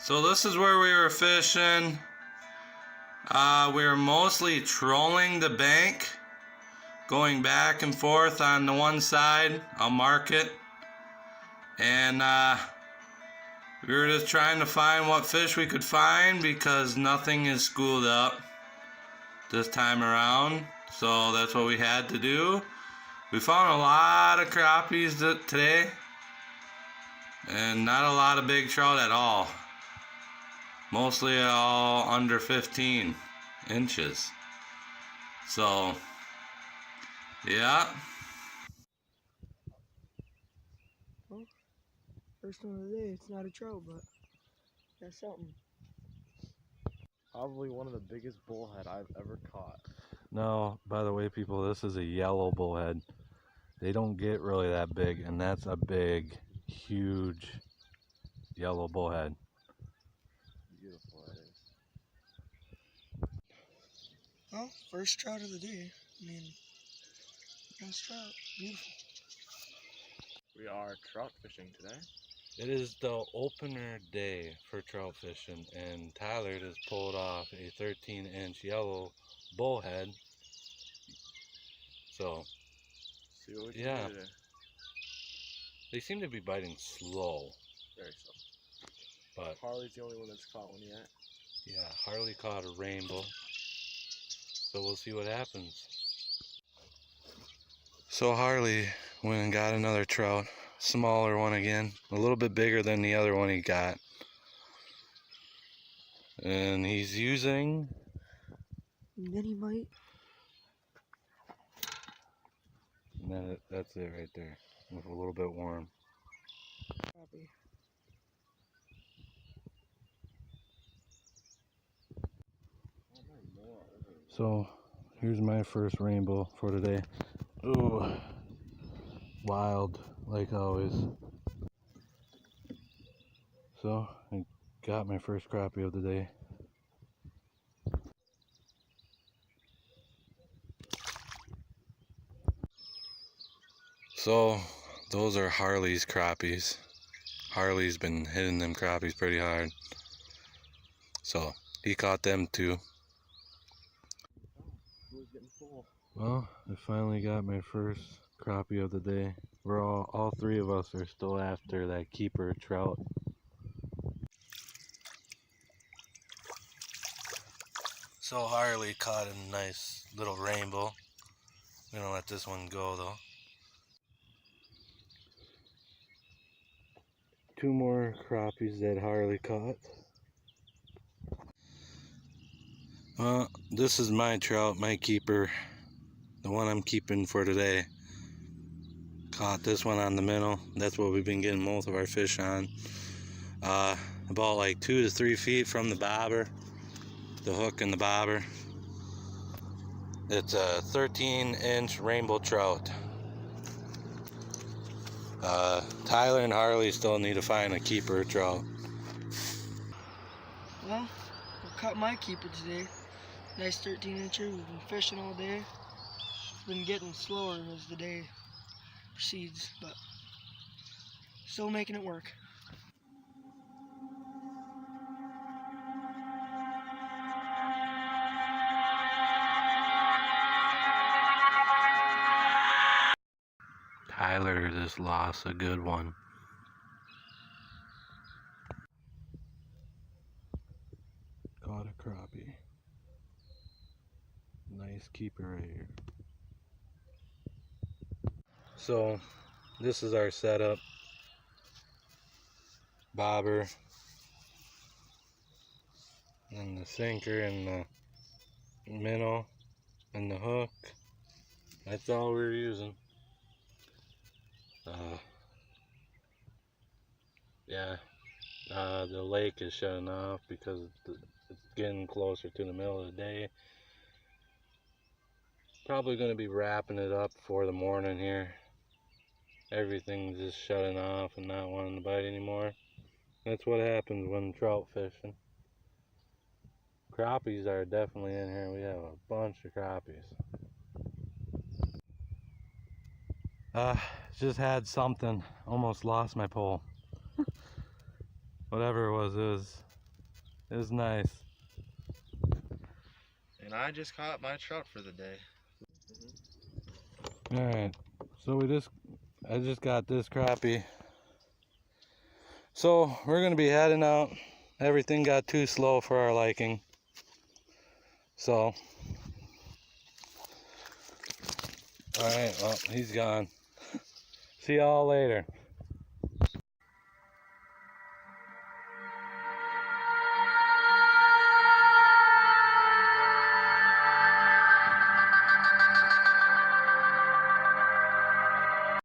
So this is where we were fishing. We were mostly trolling the bank, going back and forth on the one side. I'll mark it. And we were just trying to find what fish we could find because nothing is schooled up this time around. So that's what we had to do. We found a lot of crappies today and not a lot of big trout at all. Mostly all under 15 inches. So, yeah. Well, first one of the day. It's not a trout, but that's something. Probably one of the biggest bullhead I've ever caught. No, by the way, people, this is a yellow bullhead. They don't get really that big, and that's a big, huge yellow bullhead. Beautiful it is. Well, first trout of the day. I mean, nice trout. Beautiful. We are trout fishing today. It is the opener day for trout fishing, and Tyler just pulled off a 13-inch yellow bullhead. So, See what we can yeah, do today. they seem to be biting slow, Very slow. but Harley's the only one that's caught one yet. yeah, Harley caught a rainbow. So we'll see what happens. So Harley went and got another trout, smaller one again, a little bit bigger than the other one he got. And he's using Mini mite. that's it right there, with a little bit warm. Crappie. So here's my first rainbow for today. Ooh, wild like always. So I got my first crappie of the day. So those are Harley's crappies. Harley's been hitting them crappies pretty hard. So he caught them too. Well, I finally got my first crappie of the day. We're all three of us are still after that keeper trout. So Harley caught a nice little rainbow. I'm gonna let this one go though. Two more crappies that Harley caught. Well, this is my trout, my keeper. The one I'm keeping for today. Caught this one on the minnow. That's what we've been getting most of our fish on. About like 2 to 3 feet from the bobber, the hook and the bobber. It's a 13-inch rainbow trout. Tyler and Harley still need to find a keeper trout. Well, I caught my keeper today. Nice 13-incher. We've been fishing all day. It's been getting slower as the day proceeds, but still making it work. Tyler just lost a good one. Caught a crappie. Nice keeper right here. So this is our setup. Bobber and the sinker and the minnow and the hook. That's all we're using. The lake is shutting off because it's getting closer to the middle of the day. Probably going to be wrapping it up for the morning here. Everything's just shutting off and not wanting to bite anymore. That's what happens when trout fishing. Crappies are definitely in here. We have a bunch of crappies. Just had something. Almost lost my pole. Whatever it was It was nice. And I just caught my trout for the day. Alright, so I just got this crappie. So we're gonna be heading out. Everything got too slow for our liking. So, alright, well, he's gone. See y'all later.